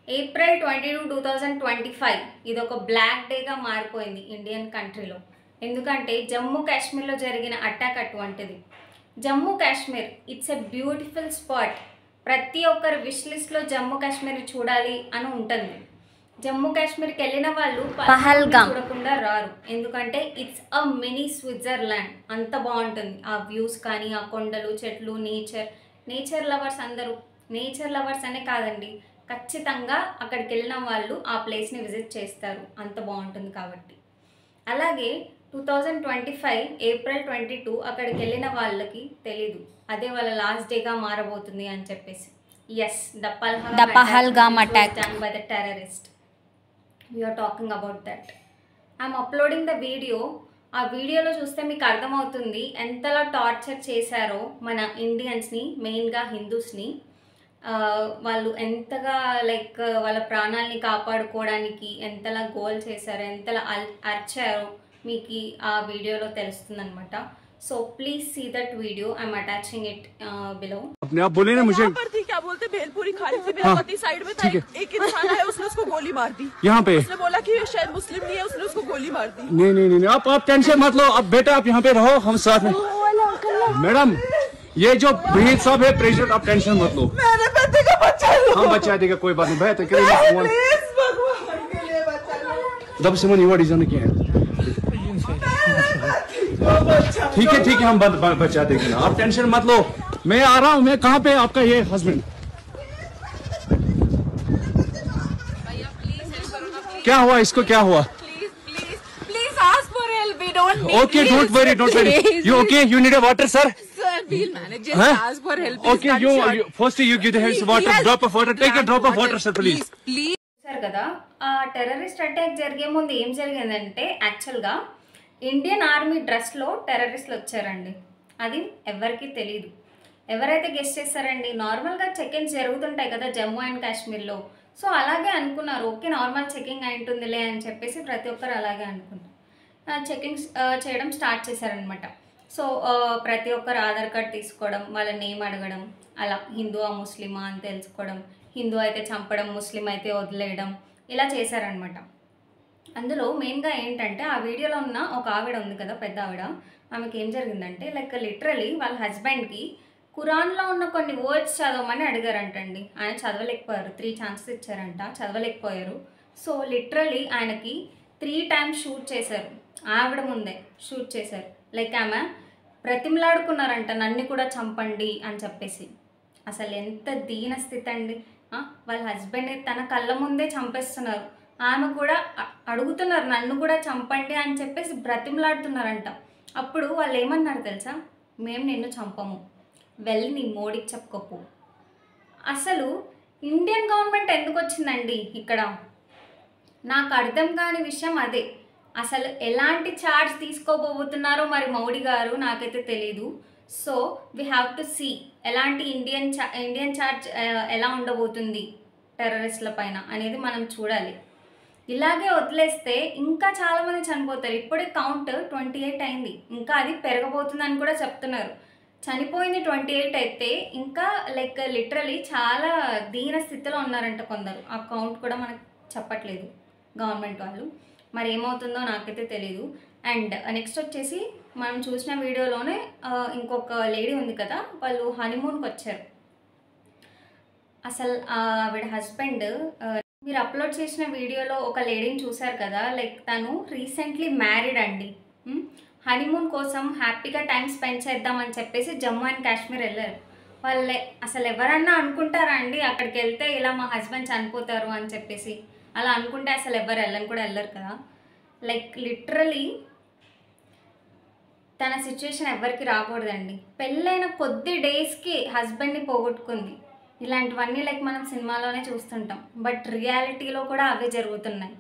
April 22, 2025 ఇది ఒక black డేగా మారిపోయింది ఇండియన్ కంట్రీలో. ఎందుకంటే జమ్మూ కాశ్మీర్లో జరిగిన అటాక్ అటువంటిది. Jammu Kashmir it's a beautiful spot. ప్రతి ఒక్కరి విష్ లిస్ట్లో జమ్మూ కాశ్మీర్ చూడాలి అని ఉంటుంది. జమ్మూ కాశ్మీర్కి వెళ్ళిన వాళ్ళు పహల్గామ్ చూడకుండా రారు. ఎందుకంటే ఇట్స్ అ మినీ స్విట్జర్లాండ్. అంత బాగుంటుంది. ఆ వ్యూస్ కానీ, ఆ కొండలు, చెట్లు, నేచర్ లవర్స్ అందరూ. నేచర్ లవర్స్ అనే కాదండి, ఖచ్చితంగా అక్కడికి వెళ్ళిన వాళ్ళు ఆ ప్లేస్ని విజిట్ చేస్తారు. అంత బాగుంటుంది కాబట్టి. అలాగే 2025 ఏప్రిల్ 22 అక్కడికి వెళ్ళిన వాళ్ళకి తెలీదు అదే వాళ్ళ లాస్ట్ డేగా మారబోతుంది అని చెప్పేసి. Yes, the Pahalgam attack done by the terrorist. We're talking about that. I'm uploading the video. ఆ వీడియోలో చూస్తే మీకు అర్థమవుతుంది ఎంతలా టార్చర్ చేశారో మన ఇండియన్స్ని, మెయిన్గా హిందూస్ని. వాళ్ళు ఎంతగా వాళ్ళ ప్రాణాలని కాపాడుకోవడానికి ఎంతలా గోల్ చేశారో, ఎంతలా అర్చారో మీకు ఆ వీడియోలో తెలుస్తుంది అనమాట. So please see that video. I am attaching it below. अपने आप बोले ना मुझे क्या बोलते भेलपुरी खाली से मेरा पति साइड में था, एक इंसान आया उसने उसको गोली मार दी यहाँ पे. उसने बोला कि शायद मुस्लिम नहीं है, उसने उसको गोली मार दी. नहीं आप टेंशन मत लो. अब बेटा आप यहाँ पे रहो, हम साथ में. मैडम ये जो भीड़ साहब है प्रेसिडेंट, आप टेंशन मत लो. मेरे बेटे का बच्चा लो. हम बचा देगा, कोई बात नहीं. बेहतर प्लीज भगवान के लिए बच्चा लो. जब से मन डिजाइन किया है. ठीक है हम बचा देंगे ना, आप टेंशन मत लो. मैं आ रहा हूँ. मैं कहाँ पे आपका ये हस्बैंड? क्या हुआ इसको, क्या हुआ? Please ask for help. We don't need. Okay, don't worry. You okay? You need a water, sir? Sir, we'll manage. Just ask for help. Okay, you first you give the hands water. Drop of water. Take a drop of water, sir, please. Sir కదా, ఆ terrorist attack జరిగే ముందు ఏం జరిగిందంటే యాక్చువల్గా Indian army డ్రెస్లో టెర్రరిస్టులు వచ్చారండి. అది ఎవరికి తెలియదు. ఎవరైతే గెస్ట్ చేస్తారండి, నార్మల్గా చెకింగ్స్ జరుగుతుంటాయి కదా జమ్మూ అండ్ కాశ్మీర్లో. సో అలాగే అనుకున్నారు, ఓకే నార్మల్ చెకింగ్ అయి ఉంటుందిలే అని చెప్పేసి ప్రతి ఒక్కరు అలాగే అనుకున్నారు. చెకింగ్స్ చేయడం స్టార్ట్ చేశారనమాట. సో ప్రతి ఒక్కరు ఆధార్ కార్డ్ తీసుకోవడం, వాళ్ళ నేమ్ అడగడం, అలా హిందువా ముస్లిమా అని తెలుసుకోవడం, హిందూ అయితే చంపడం, ముస్లిం అయితే వదిలేయడం, ఇలా చేశారనమాట. అందులో మెయిన్గా ఏంటంటే ఆ వీడియోలో ఉన్న ఒక ఆవిడ ఉంది కదా, పెద్ద ఆవిడ, ఆమెకి ఏం జరిగిందంటే లిటరలీ వాళ్ళ హస్బెండ్కి ఖురాన్లో ఉన్న కొన్ని వర్డ్స్ చదవమని అడిగారంటండి. ఆయన చదవలేకపోయారు. 3 ఛాన్సెస్ ఇచ్చారంట, చదవలేకపోయారు. సో లిటరలీ ఆయనకి 3 times షూట్ చేశారు. ఆవిడ ముందే షూట్ చేశారు. ఆమె ప్రతిమలాడుకున్నారంట, నన్ను కూడా చంపండి అని చెప్పేసి. అసలు ఎంత దీన స్థితి అండి. వాళ్ళ హస్బెండ్ తన కళ్ళ ముందే చంపేస్తున్నారు, ఆమె కూడా అడుగుతున్నారు నన్ను కూడా చంపండి అని చెప్పేసి బ్రతిమలాడుతున్నారంట. అప్పుడు వాళ్ళు ఏమన్నారు తెలుసా, మేము నిన్ను చంపము, వెళ్ళి నీ మోడీకి చెప్పుకోపు. అసలు ఇండియన్ గవర్నమెంట్ ఎందుకు వచ్చిందండి ఇక్కడ? నాకు అర్థం కాని విషయం అదే. అసలు ఎలాంటి ఛార్జ్ తీసుకోబోతున్నారో మరి మోడీ గారు నాకైతే తెలీదు. So we have to see ఎలాంటి ఇండియన్ ఛార్జ్ ఎలా ఉండబోతుంది టెర్రరిస్టుల పైన అనేది మనం చూడాలి. ఇలాగే వదిలేస్తే ఇంకా చాలామంది చనిపోతారు. ఇప్పుడే కౌంట్ 28 అయింది, ఇంకా అది పెరగబోతుందని కూడా చెప్తున్నారు. చనిపోయింది 28 అయితే ఇంకా లిటరలీ చాలా దీన స్థితిలో ఉన్నారంట కొందరు. ఆ కౌంట్ కూడా మనకు చెప్పట్లేదు గవర్నమెంట్ వాళ్ళు. మరి ఏమవుతుందో నాకైతే తెలీదు. అండ్ నెక్స్ట్ వచ్చేసి మనం చూసిన వీడియోలోనే ఇంకొక లేడీ ఉంది కదా, వాళ్ళు హనీమూన్కి వచ్చారు. అసలు ఆవిడ హస్బెండ్, మీరు అప్లోడ్ చేసిన వీడియోలో ఒక లేడీని చూశారు కదా, తను రీసెంట్లీ మ్యారీడ్ అండి. హనీమూన్ కోసం హ్యాపీగా టైం స్పెండ్ చేద్దామని చెప్పేసి జమ్మూ అండ్ కాశ్మీర్ వెళ్ళారు. వాళ్ళే అసలు ఎవరన్నా అనుకుంటారా అండి అక్కడికి వెళ్తే ఇలా మా హస్బెండ్ చనిపోతారు అని చెప్పేసి? అలా అనుకుంటే అసలు ఎవరు వెళ్ళని కూడా వెళ్ళరు కదా. లిటరలీ తన సిచ్యువేషన్ ఎవరికి రాకూడదండి. పెళ్ళైన కొద్ది డేస్కి హస్బెండ్ని పోగొట్టుకుంది. ఇలాంటివన్నీ మనం సినిమాలోనే చూస్తుంటాం, బట్ రియాలిటీలో కూడా అవే జరుగుతున్నాయి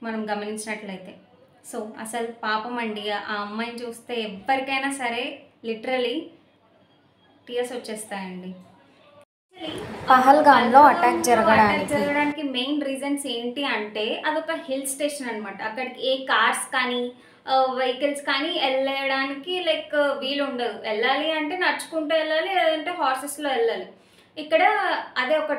మనం గమనించినట్లయితే. సో అసలు పాపం అండి, ఆ అమ్మాయిని చూస్తే ఎవరికైనా సరే లిటరలీ టీయర్స్ వచ్చేస్తాయండి. పహల్గామ్లో అటాక్ జరగడానికి మెయిన్ రీజన్స్ ఏంటి అంటే అదొక హిల్ స్టేషన్ అనమాట. అక్కడికి ఏ కార్స్ కానీ వెహికల్స్ కానీ వెళ్ళడానికి వీలు ఉండదు. వెళ్ళాలి అంటే నడుచుకుంటూ వెళ్ళాలి, లేదంటే హార్సెస్లో వెళ్ళాలి. ఇక్కడ అదే ఒక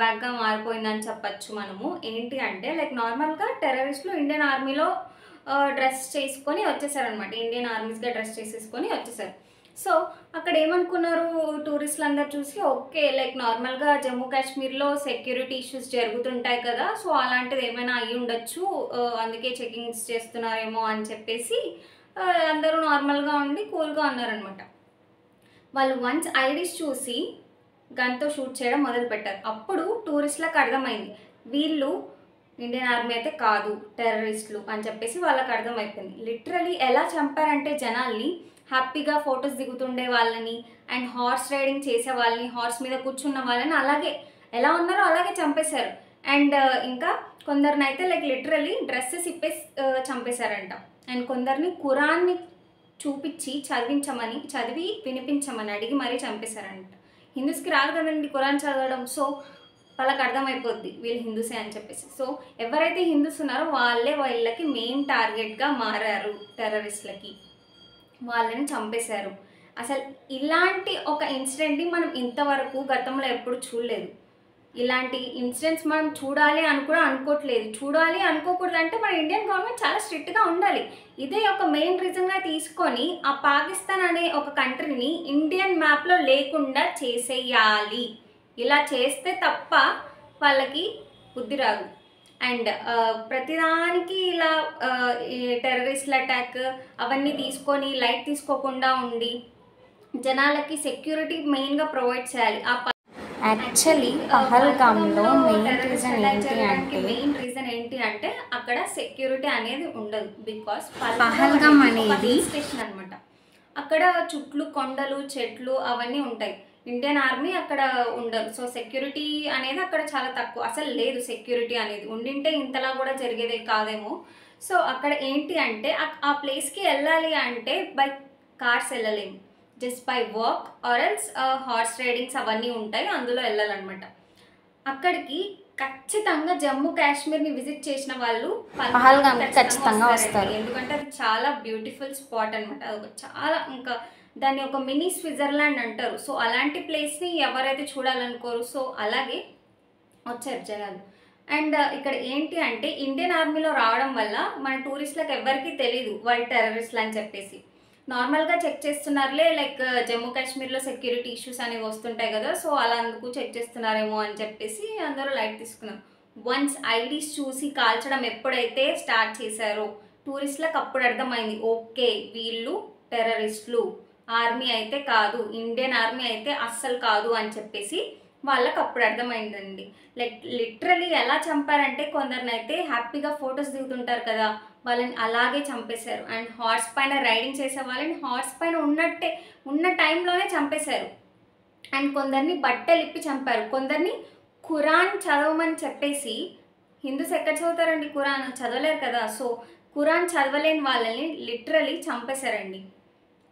బ్యాక్గా మారిపోయిందని చెప్పచ్చు మనము. ఏంటి అంటే లైక్ నార్మల్గా టెర్రరిస్టులు ఇండియన్ ఆర్మీలో డ్రెస్ చేసుకొని వచ్చేసారనమాట. ఇండియన్ ఆర్మీస్గా డ్రెస్ చేసేసుకొని వచ్చేసారు. సో అక్కడ ఏమనుకున్నారు టూరిస్టులు అందరు చూసి, ఓకే లైక్ నార్మల్గా జమ్మూ కాశ్మీర్లో సెక్యూరిటీ ఇష్యూస్ జరుగుతుంటాయి కదా, సో అలాంటిది ఏమైనా అయ్యి ఉండొచ్చు, అందుకే చెకింగ్స్ చేస్తున్నారేమో అని చెప్పేసి అందరూ నార్మల్గా ఉండి కూల్గా ఉన్నారనమాట. వాళ్ళు వన్స్ ఐడీస్ చూసి గన్తో షూట్ చేయడం మొదలుపెట్టారు. అప్పుడు టూరిస్టులకు అర్థమైంది వీళ్ళు ఇండియన్ ఆర్మీ అయితే కాదు టెర్రరిస్టులు అని చెప్పేసి వాళ్ళకి అర్థమైపోయింది. లిటరలీ ఎలా చంపారంటే జనాల్ని, హ్యాపీగా ఫొటోస్ దిగుతుండే వాళ్ళని అండ్ హార్స్ రైడింగ్ చేసే వాళ్ళని, హార్స్ మీద కూర్చున్న వాళ్ళని అలాగే ఎలా ఉన్నారో అలాగే చంపేశారు. అండ్ ఇంకా కొందరినైతే లైక్ లిటరలీ డ్రెస్సెస్ ఇప్పేసి చంపేశారంట. అండ్ కొందరిని ఖురాన్ని చూపించి చదివి వినిపించమని అడిగి మరీ చంపేశారంట. హిందూస్కి రాదు కదండి ఖురాన్ చదవడం, సో వాళ్ళకి అర్థమైపోద్ది వీళ్ళు హిందూసే అని చెప్పేసి. సో ఎవరైతే హిందూస్ ఉన్నారో వాళ్ళకి మెయిన్ టార్గెట్గా మారారు టెర్రరిస్టులకి, వాళ్ళని చంపేశారు. అసలు ఇలాంటి ఒక ఇన్సిడెంట్ని మనం ఇంతవరకు గతంలో ఎప్పుడు చూడలేదు. ఇలాంటి ఇన్సిడెంట్స్ మనం చూడాలి అని కూడా అనుకోవట్లేదు. చూడాలి అనుకోకూడదు అంటే మన ఇండియన్ గవర్నమెంట్ చాలా స్ట్రిక్ట్గా ఉండాలి. ఇదే ఒక మెయిన్ రీజన్గా తీసుకొని ఆ పాకిస్తాన్ అనే ఒక కంట్రీని ఇండియన్ మ్యాప్లో లేకుండా చేసేయాలి. ఇలా చేస్తే తప్ప వాళ్ళకి బుద్ధి రాదు. అండ్ ప్రతిదానికి ఇలా టెర్రరిస్ట్ల అటాక్ అవన్నీ తీసుకొని లైట్ తీసుకోకుండా ఉండి జనాలకి సెక్యూరిటీ మెయిన్గా ప్రొవైడ్ చేయాలి. యాక్చువల్లీ పహల్గామ్లో మెయిన్ రీజన్ ఏంటి అంటే అక్కడ సెక్యూరిటీ అనేది ఉండదు. బికాస్ పహల్గామ్ అనేది స్టేషన్ అనమాట. అక్కడ చుట్లు కొండలు చెట్లు అవన్నీ ఉంటాయి. ఇండియన్ ఆర్మీ అక్కడ ఉండరు. సో సెక్యూరిటీ అనేది అక్కడ చాలా తక్కువ, అసలు లేదు సెక్యూరిటీ అనేది. ఉండింటే ఇంతలా కూడా జరిగేదే కాదేమో. సో అక్కడ ఏంటి అంటే ఆ ప్లేస్కి వెళ్ళాలి అంటే బై కార్స్ వెళ్ళలేము, just by walk or else horse raidings అవన్నీ ఉంటాయి, అందులో వెళ్ళాలన్నమాట. అక్కడికి ఖచ్చితంగా జమ్మూ కాశ్మీర్ని విజిట్ చేసిన వాళ్ళు పహల్గామ్కి ఖచ్చితంగా వస్తారు. ఎందుకంటే అది చాలా బ్యూటిఫుల్ స్పాట్ అనమాట. అది చాలా ఇంకా దాన్ని ఒక మినీ స్విట్జర్లాండ్ అంటారు. సో అలాంటి ప్లేస్ని ఎవరైతే చూడాలనుకోరు, సో అలాగే వచ్చారు జనాలు. అండ్ ఇక్కడ ఏంటి అంటే ఇండియన్ ఆర్మీలో రావడం వల్ల మన టూరిస్టులకు ఎవరికీ తెలీదు వాళ్ళు టెర్రరిస్టులు అని చెప్పేసి. నార్మల్గా చెక్ చేస్తున్నారులే, లైక్ జమ్మూ కాశ్మీర్లో సెక్యూరిటీ ఇష్యూస్ అనేవి వస్తుంటాయి కదా, సో అలా అందుకు చెక్ చేస్తున్నారేమో అని చెప్పేసి అందరూ లైట్ తీసుకున్నారు. వన్స్ ఐడీస్ చూసి కాల్చడం ఎప్పుడైతే స్టార్ట్ చేశారో టూరిస్టులకు అప్పుడు అర్థమైంది, ఓకే వీళ్ళు టెర్రరిస్టులు, ఆర్మీ అయితే కాదు, ఇండియన్ ఆర్మీ అయితే అస్సలు కాదు అని చెప్పేసి వాళ్ళకి అప్పుడు అర్థమైందండి. లైక్ లిటరలీ ఎలా చంపారంటే కొందరినైతే హ్యాపీగా ఫొటోస్ దిగుతుంటారు కదా, వాళ్ళని అలాగే చంపేశారు. అండ్ హార్స్ పైన రైడింగ్ చేసే వాళ్ళని హార్స్ పైన ఉన్న టైంలోనే చంపేశారు. అండ్ కొందరిని బట్టలు ఇప్పి చంపారు. కొందరిని ఖురాన్ చదవమని చెప్పేసి, హిందూస్ ఎక్కడ చదువుతారండి ఖురాన్, చదవలేరు కదా, సో ఖురాన్ చదవలేని వాళ్ళని లిటరలీ చంపేశారండి.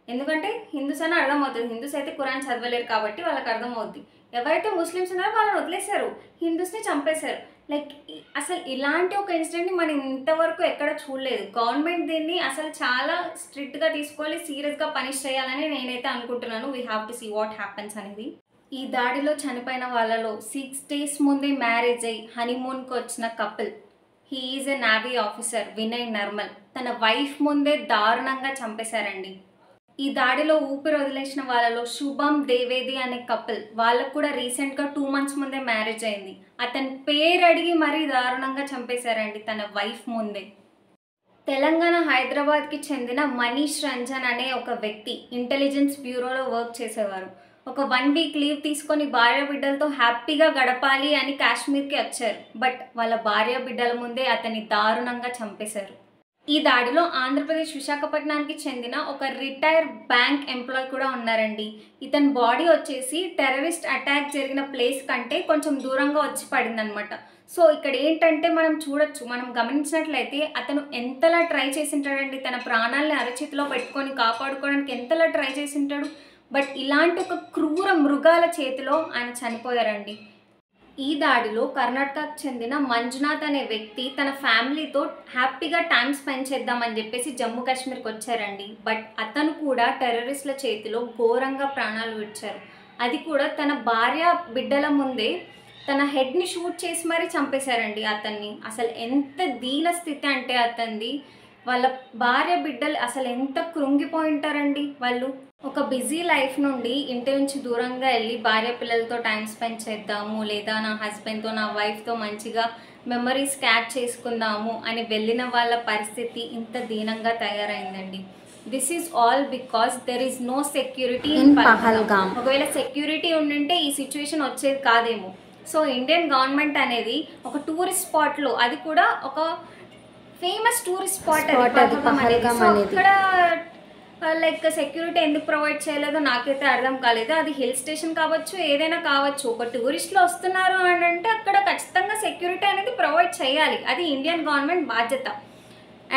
ఎందుకంటే హిందూస్ అని అర్థమవుతుంది, హిందూస్ అయితే ఖురాన్ చదవలేరు కాబట్టి వాళ్ళకి అర్థమవుద్ది. ఎవరైతే ముస్లిమ్స్ ఉన్నారో వాళ్ళని వదిలేశారు, హిందూస్ని చంపేశారు. లైక్ అసలు ఇలాంటి ఒక ఇన్సిడెంట్ని మనం ఇంతవరకు ఎక్కడ చూడలేదు. గవర్నమెంట్ దీన్ని అసలు చాలా స్ట్రిక్ట్గా తీసుకోవాలి, సీరియస్గా పనిష్ చేయాలని నేనైతే అనుకుంటున్నాను. We have to see what happens అనేది. ఈ దాడిలో చనిపోయిన వాళ్ళలో 6 days ముందే మ్యారేజ్ అయ్యి హనీమూన్కి వచ్చిన couple, he is a navy officer Vinay నర్మల్, తన వైఫ్ ముందే దారుణంగా చంపేశారండి. ఈ దాడిలో ఊపిరి వదిలేసిన వాళ్ళలో శుభం దేవేది అనే కపుల్, వాళ్ళకు కూడా రీసెంట్గా 2 months ముందే మ్యారేజ్ అయింది. అతని పేరు అడిగి మరీ దారుణంగా చంపేశారండి తన వైఫ్ ముందే. తెలంగాణ హైదరాబాద్కి చెందిన మనీష్ రంజన్ అనే ఒక వ్యక్తి ఇంటెలిజెన్స్ బ్యూరోలో వర్క్ చేసేవారు. ఒక 1 week లీవ్ తీసుకొని భార్య బిడ్డలతో హ్యాపీగా గడపాలి అని కాశ్మీర్కి వచ్చారు. బట్ వాళ్ళ భార్య బిడ్డల ముందే అతన్ని దారుణంగా చంపేశారు. ఈ దాడిలో ఆంధ్రప్రదేశ్ విశాఖపట్నానికి చెందిన ఒక రిటైర్డ్ బ్యాంక్ ఎంప్లాయ్ కూడా ఉన్నారండి. ఇతని బాడీ వచ్చేసి టెర్రరిస్ట్ అటాక్ జరిగిన ప్లేస్ కంటే కొంచెం దూరంగా వచ్చి పడిందనమాట. సో ఇక్కడ ఏంటంటే మనం గమనించినట్లయితే అతను ఎంతలా ట్రై చేసింటాడండి, తన ప్రాణాలని అరచేతిలో పెట్టుకొని కాపాడుకోవడానికి ఎంతలా ట్రై చేసింటాడు. బట్ ఇలాంటి ఒక క్రూర మృగాల చేతిలో ఆయన చనిపోయారండి. ఈ దాడిలో కర్ణాటకకు చెందిన మంజునాథ్ అనే వ్యక్తి తన ఫ్యామిలీతో హ్యాపీగా టైం స్పెండ్ చేద్దామని చెప్పేసి జమ్మూ కాశ్మీర్కి వచ్చారండి. బట్ అతను కూడా టెర్రరిస్టుల చేతిలో ఘోరంగా ప్రాణాలు విడిచారు. అది కూడా తన భార్య బిడ్డల ముందే తన హెడ్ని షూట్ చేసి మరీ చంపేశారండి అతన్ని. అసలు ఎంత దీన స్థితి అంటే అతనిది. వాళ్ళ భార్య బిడ్డలు అసలు ఎంత కృంగిపోయి ఉంటారండి. వాళ్ళు ఒక బిజీ లైఫ్ నుండి ఇంటి నుంచి దూరంగా వెళ్ళి భార్య పిల్లలతో టైం స్పెండ్ చేద్దాము, లేదా నా హస్బెండ్తో నా వైఫ్తో మంచిగా మెమరీస్ క్యాచ్ చేసుకుందాము అని వెళ్ళిన వాళ్ళ పరిస్థితి ఇంత దీనంగా తయారైందండి. This is all because there is no security in Pahalgam. ఒకవేళ సెక్యూరిటీ ఉండింటే ఈ సిచ్యువేషన్ వచ్చేది కాదేమో. సో ఇండియన్ గవర్నమెంట్ అనేది ఒక టూరిస్ట్ స్పాట్లో, అది కూడా ఒక ఫేమస్ టూరిస్ట్ స్పాట్ పహల్గామ్ అనేది. సో అక్కడ లైక్ సెక్యూరిటీ ఎందుకు ప్రొవైడ్ చేయలేదో నాకైతే అర్థం కాలేదు. అది హిల్ స్టేషన్ కావచ్చు, ఏదైనా కావచ్చు. ఒక టూరిస్టులు వస్తున్నారు అని అంటే అక్కడ ఖచ్చితంగా సెక్యూరిటీ అనేది ప్రొవైడ్ చేయాలి. అది ఇండియన్ గవర్నమెంట్ బాధ్యత.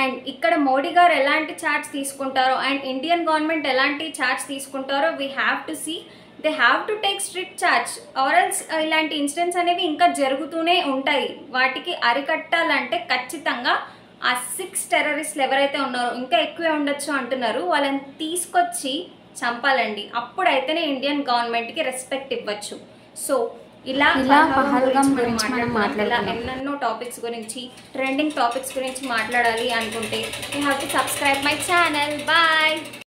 అండ్ ఇక్కడ మోడీ గారు ఎలాంటి ఛార్జ్ తీసుకుంటారో అండ్ ఇండియన్ గవర్నమెంట్ ఎలాంటి ఛార్జ్ తీసుకుంటారో we have to see. They have to take strict charge or else ఇలాంటి ఇన్సిడెంట్స్ అనేవి ఇంకా జరుగుతూనే ఉంటాయి. వాటికి అరికట్టాలంటే ఖచ్చితంగా ఆ 6 టెర్రరిస్టులు ఎవరైతే ఉన్నారో, ఇంకా ఎక్కువే ఉండొచ్చు అంటున్నారు, వాళ్ళని తీసుకొచ్చి చంపాలండి. అప్పుడైతేనే ఇండియన్ గవర్నమెంట్కి రెస్పెక్ట్ ఇవ్వచ్చు. సో ఇలా పహల్గామ్ గురించి మనం మాట్లాడాలి. ఎన్నెన్నో టాపిక్స్ గురించి, ట్రెండింగ్ టాపిక్స్ గురించి మాట్లాడాలి అనుకుంటే you have to subscribe my channel. Bye.